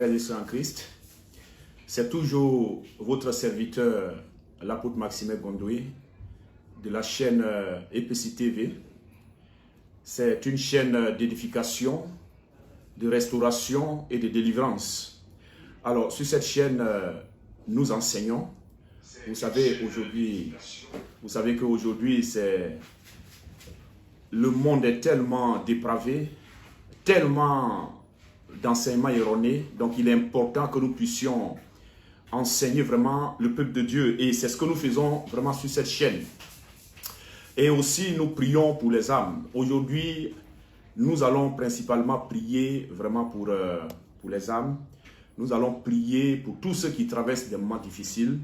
Frères et sœurs en Christ, c'est toujours votre serviteur, l'apôtre Maxime Gondoué, de la chaîne EPC TV. C'est une chaîne d'édification, de restauration et de délivrance. Alors, sur cette chaîne, nous enseignons. Vous savez qu'aujourd'hui, le monde est tellement dépravé, tellement d'enseignements erronés. Donc, il est important que nous puissions enseigner vraiment le peuple de Dieu. Et c'est ce que nous faisons vraiment sur cette chaîne. Et aussi, nous prions pour les âmes. Aujourd'hui, nous allons principalement prier vraiment pour les âmes. Nous allons prier pour tous ceux qui traversent des moments difficiles.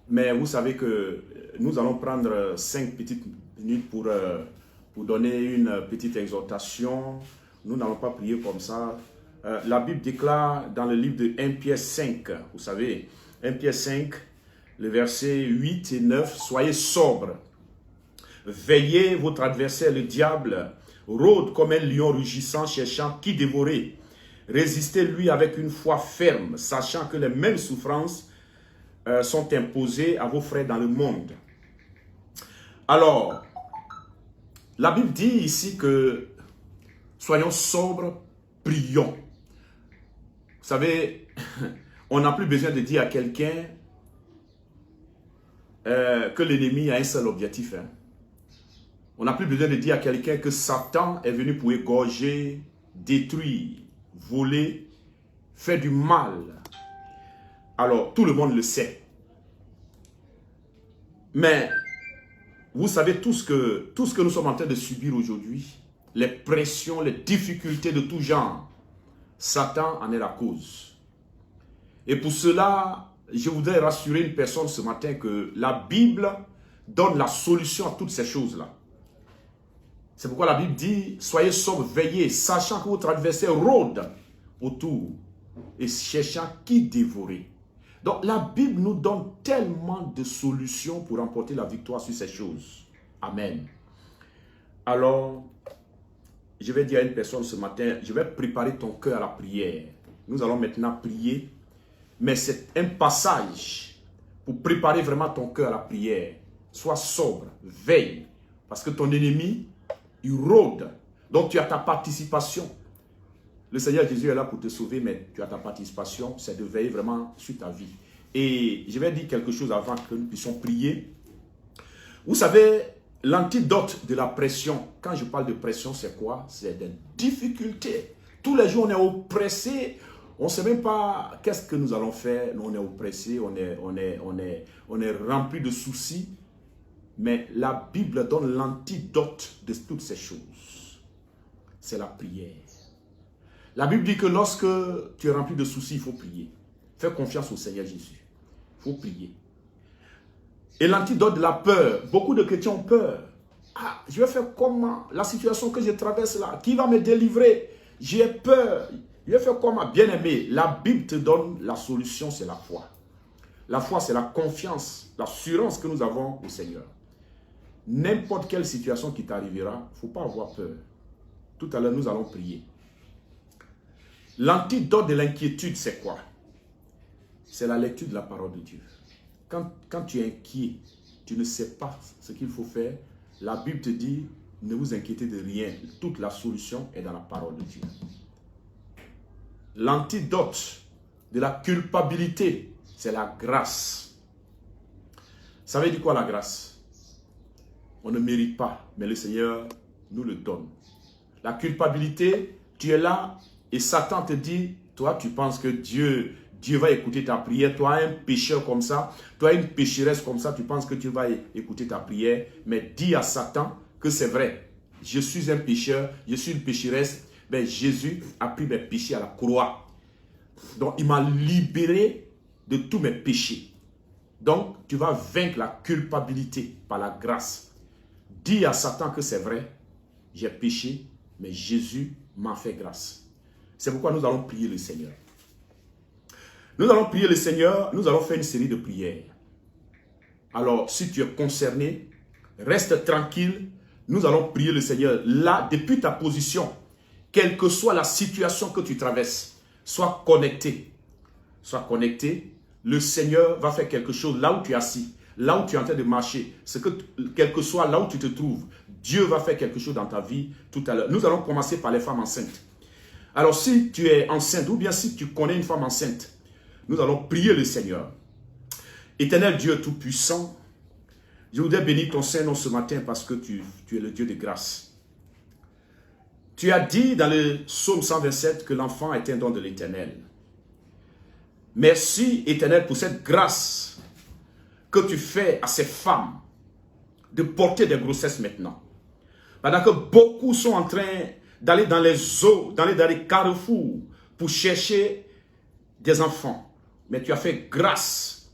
Mais vous savez que nous allons prendre 5 petites minutes pour donner une petite exhortation. Nous n'allons pas prier comme ça. La Bible déclare dans le livre de 1 Pierre 5, vous savez, 1 Pierre 5, le verset 8 et 9, « Soyez sobres, veillez, votre adversaire le diable, rôde comme un lion rugissant, cherchant qui dévorer. Résistez-lui avec une foi ferme, sachant que les mêmes souffrances sont imposées à vos frères dans le monde. » Alors, la Bible dit ici que soyons sobres, prions. Vous savez, on n'a plus besoin de dire à quelqu'un que l'ennemi a un seul objectif. On n'a plus besoin de dire à quelqu'un que Satan est venu pour égorger, détruire, voler, faire du mal. Alors, tout le monde le sait. Mais, vous savez tout ce que nous sommes en train de subir aujourd'hui, les pressions, les difficultés de tout genre, Satan en est la cause. Et pour cela, je voudrais rassurer une personne ce matin que la Bible donne la solution à toutes ces choses-là. C'est pourquoi la Bible dit, soyez sobres, veillez, sachant que votre adversaire rôde autour et cherchant qui dévorer. Donc la Bible nous donne tellement de solutions pour remporter la victoire sur ces choses. Amen. Alors, je vais dire à une personne ce matin, je vais préparer ton cœur à la prière. Nous allons maintenant prier, mais c'est un passage pour préparer vraiment ton cœur à la prière. Sois sobre, veille, parce que ton ennemi, il rôde. Donc tu as ta participation. Le Seigneur Jésus est là pour te sauver, mais tu as ta participation, c'est de veiller vraiment sur ta vie. Et je vais dire quelque chose avant que nous puissions prier. Vous savez, l'antidote de la pression, quand je parle de pression, c'est quoi? C'est des difficultés. Tous les jours, on est oppressé. On ne sait même pas qu'est-ce que nous allons faire. Nous, on est oppressé, on est rempli de soucis. Mais la Bible donne l'antidote de toutes ces choses. C'est la prière. La Bible dit que lorsque tu es rempli de soucis, il faut prier. Fais confiance au Seigneur Jésus. Il faut prier. Et l'antidote de la peur, beaucoup de chrétiens ont peur. Ah, je vais faire comment? La situation que je traverse là, qui va me délivrer? J'ai peur. Je vais faire comment? Bien-aimé, la Bible te donne la solution, c'est la foi. La foi, c'est la confiance, l'assurance que nous avons au Seigneur. N'importe quelle situation qui t'arrivera, il ne faut pas avoir peur. Tout à l'heure, nous allons prier. L'antidote de l'inquiétude, c'est quoi? C'est la lecture de la parole de Dieu. Quand tu es inquiet, tu ne sais pas ce qu'il faut faire, la Bible te dit, ne vous inquiétez de rien. Toute la solution est dans la parole de Dieu. L'antidote de la culpabilité, c'est la grâce. Ça veut dire quoi la grâce? On ne mérite pas, mais le Seigneur nous le donne. La culpabilité, tu es là et Satan te dit, toi tu penses que Dieu va écouter ta prière. Toi, un pécheur comme ça, toi, une pécheresse comme ça, tu penses que Dieu va écouter ta prière. Mais dis à Satan que c'est vrai. Je suis un pécheur, je suis une pécheresse. Mais Jésus a pris mes péchés à la croix. Donc, il m'a libéré de tous mes péchés. Donc, tu vas vaincre la culpabilité par la grâce. Dis à Satan que c'est vrai. J'ai péché, mais Jésus m'a fait grâce. C'est pourquoi nous allons prier le Seigneur. Nous allons prier le Seigneur, nous allons faire une série de prières. Alors, si tu es concerné, reste tranquille. Nous allons prier le Seigneur là, depuis ta position. Quelle que soit la situation que tu traverses, Sois connecté. Sois connecté. Le Seigneur va faire quelque chose là où tu es assis, là où tu es en train de marcher. Quel que soit là où tu te trouves, Dieu va faire quelque chose dans ta vie tout à l'heure. Nous allons commencer par les femmes enceintes. Alors si tu es enceinte ou bien si tu connais une femme enceinte, nous allons prier le Seigneur. Éternel Dieu Tout-Puissant, je voudrais bénir ton Saint-Nom ce matin parce que tu es le Dieu de grâce. Tu as dit dans le psaume 127 que l'enfant est un don de l'Éternel. Merci, Éternel, pour cette grâce que tu fais à ces femmes de porter des grossesses maintenant. Pendant que beaucoup sont en train d'aller dans les eaux, d'aller dans les carrefours pour chercher des enfants. Mais tu as fait grâce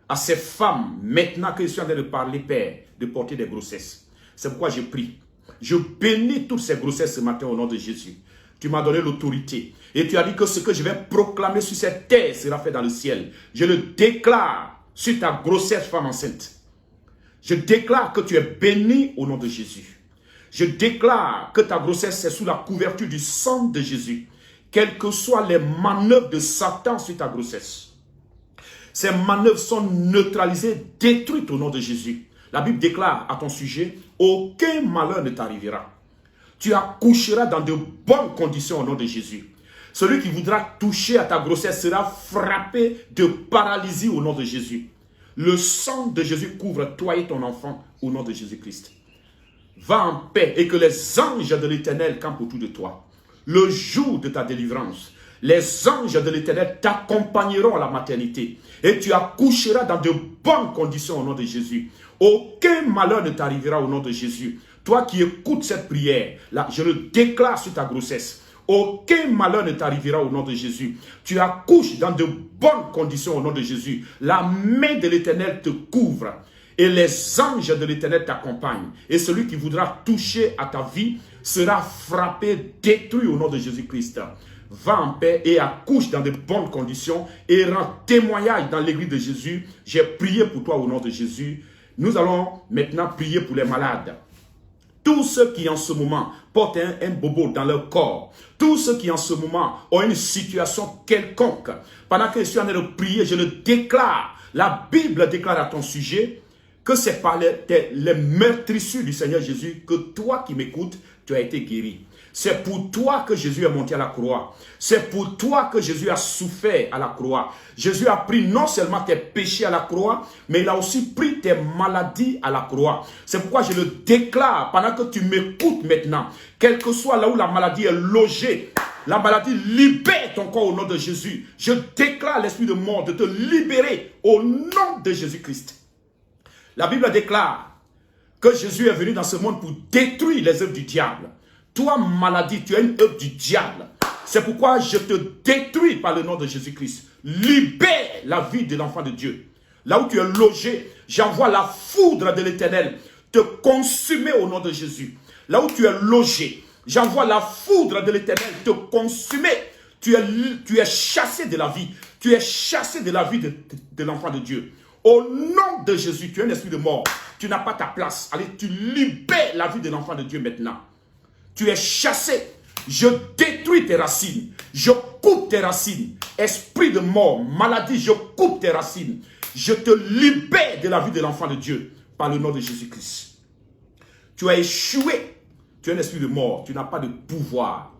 à ces femmes, maintenant que je suis en train de parler, Père, de porter des grossesses. C'est pourquoi je prie. Je bénis toutes ces grossesses ce matin au nom de Jésus. Tu m'as donné l'autorité. Et tu as dit que ce que je vais proclamer sur cette terre sera fait dans le ciel. Je le déclare sur ta grossesse, femme enceinte. Je déclare que tu es bénie au nom de Jésus. Je déclare que ta grossesse est sous la couverture du sang de Jésus. Quelles que soient les manœuvres de Satan sur ta grossesse. Ces manœuvres sont neutralisées, détruites au nom de Jésus. La Bible déclare à ton sujet, aucun malheur ne t'arrivera. Tu accoucheras dans de bonnes conditions au nom de Jésus. Celui qui voudra toucher à ta grossesse sera frappé de paralysie au nom de Jésus. Le sang de Jésus couvre toi et ton enfant au nom de Jésus-Christ. Va en paix et que les anges de l'Éternel campent autour de toi. Le jour de ta délivrance, les anges de l'Éternel t'accompagneront à la maternité et tu accoucheras dans de bonnes conditions au nom de Jésus. Aucun malheur ne t'arrivera au nom de Jésus. Toi qui écoutes cette prière, là, je le déclare sur ta grossesse. Aucun malheur ne t'arrivera au nom de Jésus. Tu accouches dans de bonnes conditions au nom de Jésus. La main de l'Éternel te couvre et les anges de l'Éternel t'accompagnent. Et celui qui voudra toucher à ta vie sera frappé, détruit au nom de Jésus-Christ. Va en paix et accouche dans de bonnes conditions et rends témoignage dans l'église de Jésus. J'ai prié pour toi au nom de Jésus. Nous allons maintenant prier pour les malades. Tous ceux qui en ce moment portent un bobo dans leur corps, tous ceux qui en ce moment ont une situation quelconque, pendant que je suis en train de prier, je le déclare. La Bible déclare à ton sujet que c'est par les meurtrissures du Seigneur Jésus que toi qui m'écoutes, tu as été guéri. C'est pour toi que Jésus est monté à la croix. C'est pour toi que Jésus a souffert à la croix. Jésus a pris non seulement tes péchés à la croix, mais il a aussi pris tes maladies à la croix. C'est pourquoi je le déclare pendant que tu m'écoutes maintenant. Quel que soit là où la maladie est logée, la maladie libère ton corps au nom de Jésus. Je déclare l'esprit de mort de te libérer au nom de Jésus-Christ. La Bible déclare que Jésus est venu dans ce monde pour détruire les œuvres du diable. Toi, maladie, tu es une œuvre du diable. C'est pourquoi je te détruis par le nom de Jésus-Christ. Libère la vie de l'enfant de Dieu. Là où tu es logé, j'envoie la foudre de l'Éternel te consumer au nom de Jésus. Là où tu es logé, j'envoie la foudre de l'Éternel te consumer. Tu es chassé de la vie. Tu es chassé de la vie de l'enfant de Dieu. Au nom de Jésus, tu es un esprit de mort. Tu n'as pas ta place. Allez, tu libères la vie de l'enfant de Dieu maintenant. Tu es chassé. Je détruis tes racines. Je coupe tes racines. Esprit de mort, maladie, je coupe tes racines. Je te libère de la vie de l'enfant de Dieu par le nom de Jésus-Christ. Tu as échoué. Tu es un esprit de mort. Tu n'as pas de pouvoir.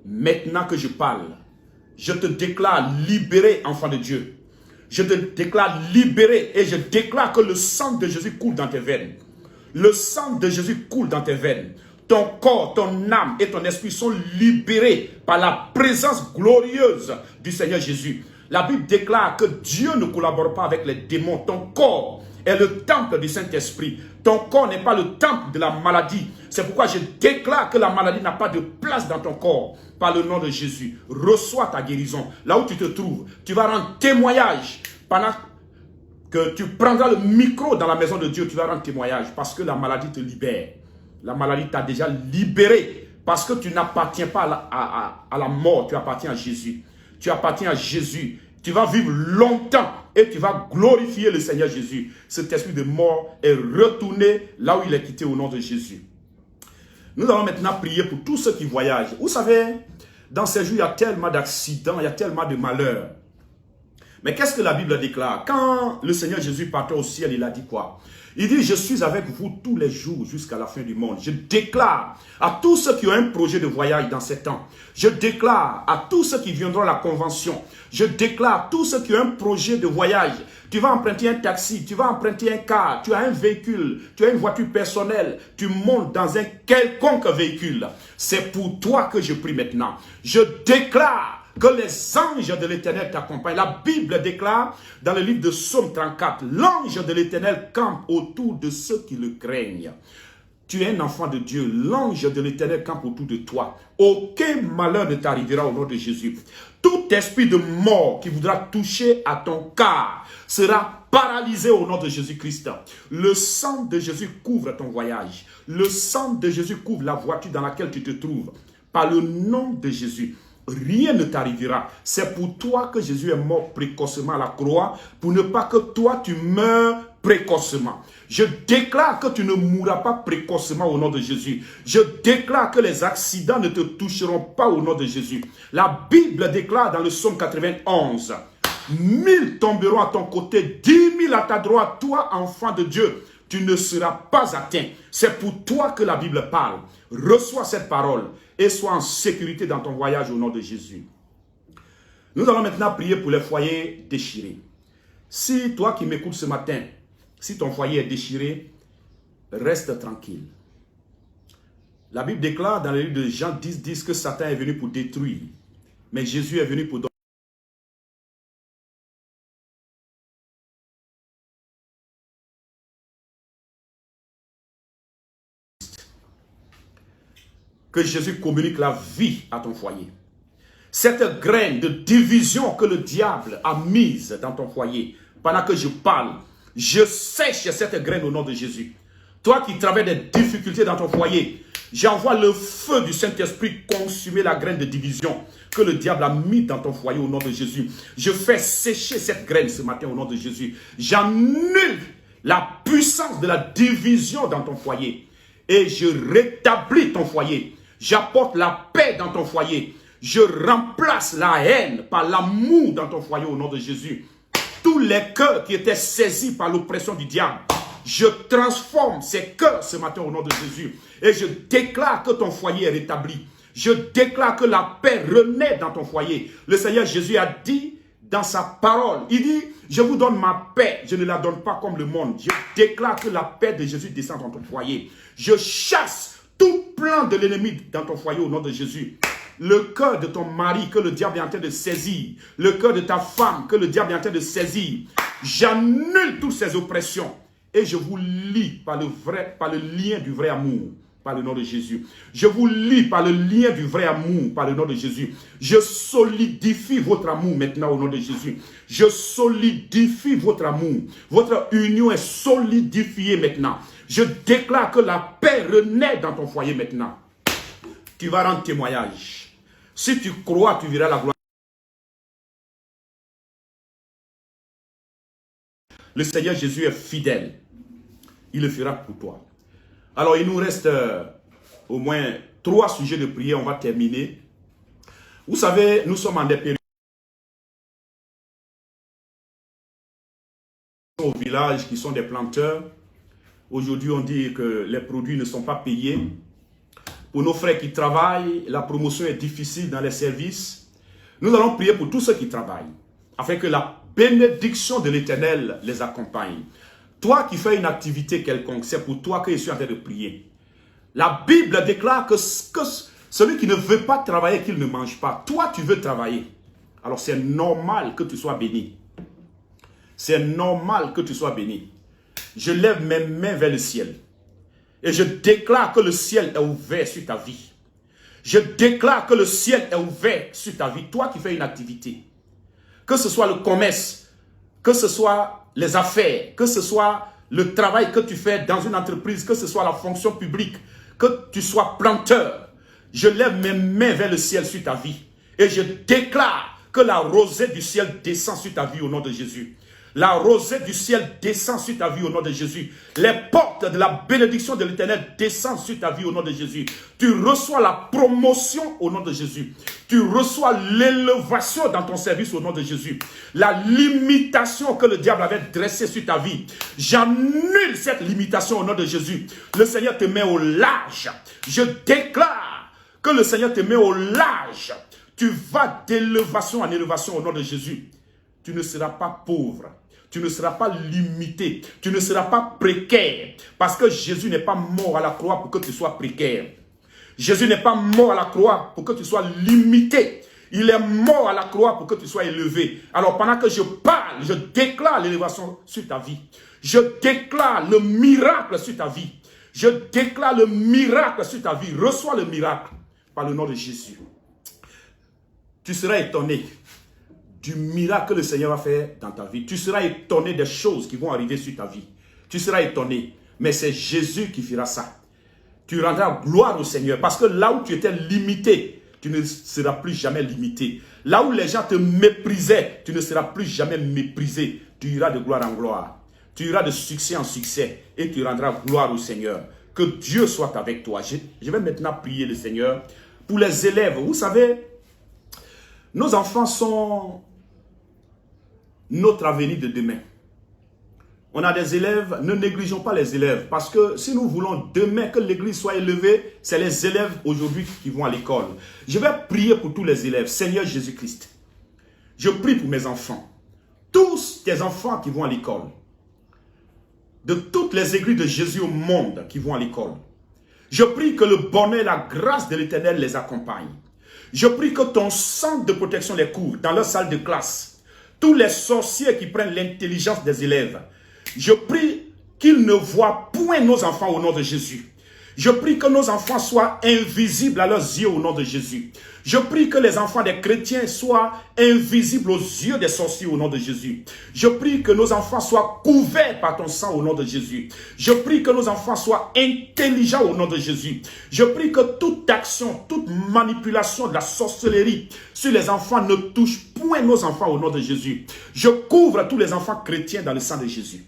Maintenant que je parle, je te déclare libéré, enfant de Dieu. Je te déclare libéré et je déclare que le sang de Jésus coule dans tes veines. Le sang de Jésus coule dans tes veines. Ton corps, ton âme et ton esprit sont libérés par la présence glorieuse du Seigneur Jésus. La Bible déclare que Dieu ne collabore pas avec les démons. Ton corps est le temple du Saint-Esprit. Ton corps n'est pas le temple de la maladie. C'est pourquoi je déclare que la maladie n'a pas de place dans ton corps. Par le nom de Jésus, reçois ta guérison. Là où tu te trouves, tu vas rendre témoignage. Pendant que tu prendras le micro dans la maison de Dieu, tu vas rendre témoignage. Parce que la maladie te libère. La maladie t'a déjà libéré. Parce que tu n'appartiens pas à la mort, tu appartiens à Jésus. Tu appartiens à Jésus. Tu vas vivre longtemps et tu vas glorifier le Seigneur Jésus. Cet esprit de mort est retourné là où il est quitté au nom de Jésus. Nous allons maintenant prier pour tous ceux qui voyagent. Vous savez, Dans ces jours, il y a tellement d'accidents, il y a tellement de malheurs. Mais qu'est-ce que la Bible déclare? Quand le Seigneur Jésus partait au ciel, il a dit quoi? Il dit, je suis avec vous tous les jours jusqu'à la fin du monde. Je déclare à tous ceux qui ont un projet de voyage dans ces temps. Je déclare à tous ceux qui viendront à la convention. Je déclare à tous ceux qui ont un projet de voyage. Tu vas emprunter un taxi, tu vas emprunter un car, tu as un véhicule, tu as une voiture personnelle. Tu montes dans un quelconque véhicule. C'est pour toi que je prie maintenant. Je déclare que les anges de l'Éternel t'accompagnent. La Bible déclare dans le livre de Psaume 34, l'ange de l'Éternel campe autour de ceux qui le craignent. Tu es un enfant de Dieu, l'ange de l'Éternel campe autour de toi. Aucun malheur ne t'arrivera au nom de Jésus. Tout esprit de mort qui voudra toucher à ton corps sera paralysé au nom de Jésus-Christ. Le sang de Jésus couvre ton voyage. Le sang de Jésus couvre la voiture dans laquelle tu te trouves. Par le nom de Jésus, rien ne t'arrivera. C'est pour toi que Jésus est mort précocement à la croix, pour ne pas que toi tu meurs précocement. Je déclare que tu ne mourras pas précocement au nom de Jésus. Je déclare que les accidents ne te toucheront pas au nom de Jésus. La Bible déclare dans le psaume 91, 1000 tomberont à ton côté, 10 000 à ta droite, toi enfant de Dieu. Tu ne seras pas atteint. C'est pour toi que la Bible parle. Reçois cette parole et sois en sécurité dans ton voyage au nom de Jésus. Nous allons maintenant prier pour les foyers déchirés. Si toi qui m'écoutes ce matin, si ton foyer est déchiré, reste tranquille. La Bible déclare dans le livre de Jean 10 que Satan est venu pour détruire, mais Jésus est venu pour donner. Que Jésus communique la vie à ton foyer. Cette graine de division que le diable a mise dans ton foyer, pendant que je parle, je sèche cette graine au nom de Jésus. Toi qui traverses des difficultés dans ton foyer, j'envoie le feu du Saint-Esprit consumer la graine de division que le diable a mis dans ton foyer au nom de Jésus. Je fais sécher cette graine ce matin au nom de Jésus. J'annule la puissance de la division dans ton foyer et je rétablis ton foyer. J'apporte la paix dans ton foyer. Je remplace la haine par l'amour dans ton foyer au nom de Jésus. Tous les cœurs qui étaient saisis par l'oppression du diable, je transforme ces cœurs ce matin au nom de Jésus. Et je déclare que ton foyer est rétabli. Je déclare que la paix renaît dans ton foyer. Le Seigneur Jésus a dit dans sa parole, il dit, je vous donne ma paix, je ne la donne pas comme le monde. Je déclare que la paix de Jésus descend dans ton foyer. Je chasse tout plan de l'ennemi dans ton foyer au nom de Jésus. Le cœur de ton mari que le diable est en train de saisir. Le cœur de ta femme que le diable est en train de saisir. J'annule toutes ces oppressions. Et je vous lie par le lien du vrai amour. Par le nom de Jésus. Je vous lie par le lien du vrai amour. Par le nom de Jésus. Je solidifie votre amour maintenant au nom de Jésus. Je solidifie votre amour. Votre union est solidifiée maintenant. Je déclare que la paix renaît dans ton foyer maintenant. Tu vas rendre témoignage. Si tu crois, tu verras la gloire. Le Seigneur Jésus est fidèle. Il le fera pour toi. Alors, il nous reste au moins 3 sujets de prière. On va terminer. Vous savez, nous sommes en des périodes au village qui sont des planteurs. Aujourd'hui, on dit que les produits ne sont pas payés. Pour nos frères qui travaillent, la promotion est difficile dans les services. Nous allons prier pour tous ceux qui travaillent, afin que la bénédiction de l'Éternel les accompagne. Toi qui fais une activité quelconque, c'est pour toi que je suis en train de prier. La Bible déclare que celui qui ne veut pas travailler, qu'il ne mange pas. Toi, tu veux travailler. Alors c'est normal que tu sois béni. C'est normal que tu sois béni. Je lève mes mains vers le ciel. Et je déclare que le ciel est ouvert sur ta vie. Je déclare que le ciel est ouvert sur ta vie. Toi qui fais une activité. Que ce soit le commerce, que ce soit les affaires, que ce soit le travail que tu fais dans une entreprise, que ce soit la fonction publique, que tu sois planteur. Je lève mes mains vers le ciel sur ta vie. Et je déclare que la rosée du ciel descend sur ta vie au nom de Jésus. La rosée du ciel descend sur ta vie au nom de Jésus. Les portes de la bénédiction de l'Éternel descendent sur ta vie au nom de Jésus. Tu reçois la promotion au nom de Jésus. Tu reçois l'élévation dans ton service au nom de Jésus. La limitation que le diable avait dressée sur ta vie, j'annule cette limitation au nom de Jésus. Le Seigneur te met au large. Je déclare que le Seigneur te met au large. Tu vas d'élévation en élévation au nom de Jésus. Tu ne seras pas pauvre. Tu ne seras pas limité. Tu ne seras pas précaire. Parce que Jésus n'est pas mort à la croix pour que tu sois précaire. Jésus n'est pas mort à la croix pour que tu sois limité. Il est mort à la croix pour que tu sois élevé. Alors pendant que je parle, je déclare l'élévation sur ta vie. Je déclare le miracle sur ta vie. Je déclare le miracle sur ta vie. Reçois le miracle par le nom de Jésus. Tu seras étonné du miracle que le Seigneur va faire dans ta vie. Tu seras étonné des choses qui vont arriver sur ta vie. Tu seras étonné. Mais c'est Jésus qui fera ça. Tu rendras gloire au Seigneur. Parce que là où tu étais limité, tu ne seras plus jamais limité. Là où les gens te méprisaient, tu ne seras plus jamais méprisé. Tu iras de gloire en gloire. Tu iras de succès en succès. Et tu rendras gloire au Seigneur. Que Dieu soit avec toi. Je vais maintenant prier le Seigneur pour les élèves. Vous savez, nos enfants sont notre avenir de demain. On a des élèves, ne négligeons pas les élèves, parce que si nous voulons demain que l'église soit élevée, c'est les élèves aujourd'hui qui vont à l'école. Je vais prier pour tous les élèves. Seigneur Jésus-Christ, je prie pour mes enfants, tous tes enfants qui vont à l'école, de toutes les églises de Jésus au monde qui vont à l'école. Je prie que le bonheur et la grâce de l'Éternel les accompagnent. Je prie que ton centre de protection les couvre dans leur salle de classe. Tous les sorciers qui prennent l'intelligence des élèves, je prie qu'ils ne voient point nos enfants au nom de Jésus. Je prie que nos enfants soient invisibles à leurs yeux au nom de Jésus. Je prie que les enfants des chrétiens soient invisibles aux yeux des sorciers au nom de Jésus. Je prie que nos enfants soient couverts par ton sang au nom de Jésus. Je prie que nos enfants soient intelligents au nom de Jésus. Je prie que toute action, toute manipulation de la sorcellerie sur les enfants ne touche point nos enfants au nom de Jésus. Je couvre tous les enfants chrétiens dans le sang de Jésus.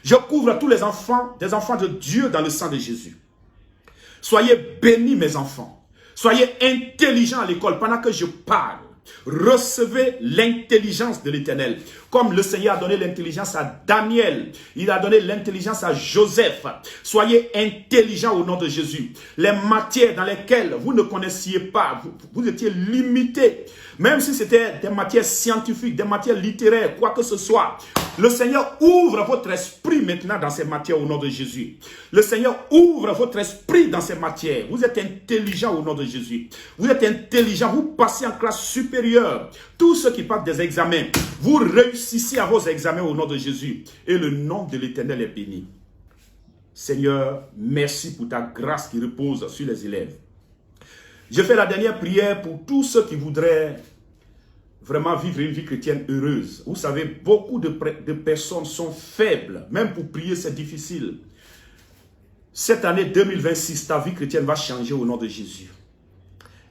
Je couvre tous les enfants, des enfants de Dieu dans le sang de Jésus. Soyez bénis mes enfants. Soyez intelligents à l'école pendant que je parle. Recevez l'intelligence de l'Éternel. Comme le Seigneur a donné l'intelligence à Daniel, il a donné l'intelligence à Joseph. Soyez intelligents au nom de Jésus. Les matières dans lesquelles vous ne connaissiez pas, vous étiez limités. Même si c'était des matières scientifiques, des matières littéraires, quoi que ce soit. Le Seigneur ouvre votre esprit maintenant dans ces matières au nom de Jésus. Le Seigneur ouvre votre esprit dans ces matières. Vous êtes intelligents au nom de Jésus. Vous êtes intelligents, vous passez en classe supérieure. Tous ceux qui passent des examens, vous réussissez à vos examens au nom de Jésus. Et le nom de l'Éternel est béni. Seigneur, merci pour ta grâce qui repose sur les élèves. Je fais la dernière prière pour tous ceux qui voudraient vraiment vivre une vie chrétienne heureuse. Vous savez, beaucoup de personnes sont faibles. Même pour prier, c'est difficile. Cette année 2026, ta vie chrétienne va changer au nom de Jésus.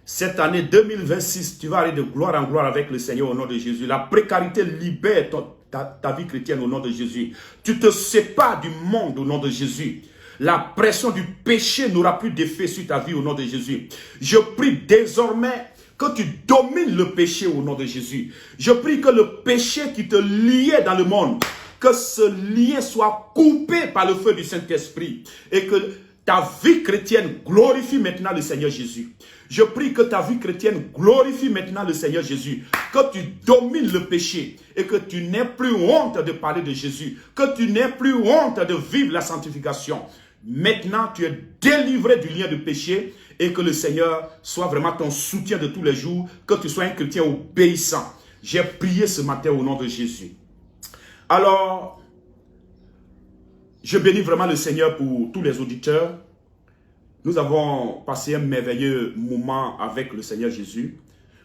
Cette année 2026, tu vas aller de gloire en gloire avec le Seigneur au nom de Jésus. La précarité libère ta vie chrétienne au nom de Jésus. Tu te sépares du monde au nom de Jésus. La pression du péché n'aura plus d'effet sur ta vie au nom de Jésus. Je prie désormais que tu domines le péché au nom de Jésus. Je prie que le péché qui te liait dans le monde, que ce lien soit coupé par le feu du Saint-Esprit et que ta vie chrétienne glorifie maintenant le Seigneur Jésus. Je prie que ta vie chrétienne glorifie maintenant le Seigneur Jésus. Que tu domines le péché et que tu n'aies plus honte de parler de Jésus. Que tu n'aies plus honte de vivre la sanctification. Maintenant, tu es délivré du lien de péché et que le Seigneur soit vraiment ton soutien de tous les jours. Que tu sois un chrétien obéissant. J'ai prié ce matin au nom de Jésus. Alors, je bénis vraiment le Seigneur pour tous les auditeurs. Nous avons passé un merveilleux moment avec le Seigneur Jésus.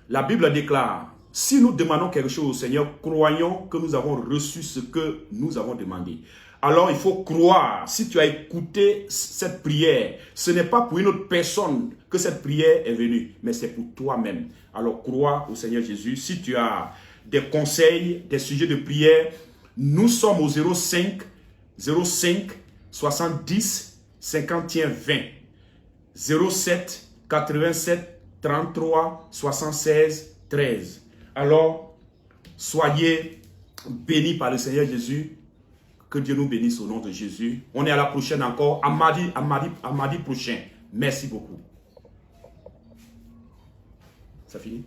La Bible déclare, si nous demandons quelque chose au Seigneur, croyons que nous avons reçu ce que nous avons demandé. Alors il faut croire, si tu as écouté cette prière, ce n'est pas pour une autre personne que cette prière est venue, mais c'est pour toi-même. Alors crois au Seigneur Jésus. Si tu as des conseils, des sujets de prière, Nous sommes au 05 70 51 20. 07 87 33 76 13. Alors, soyez bénis par le Seigneur Jésus. Que Dieu nous bénisse au nom de Jésus. On est à la prochaine encore. À mardi prochain. Merci beaucoup. Ça finit?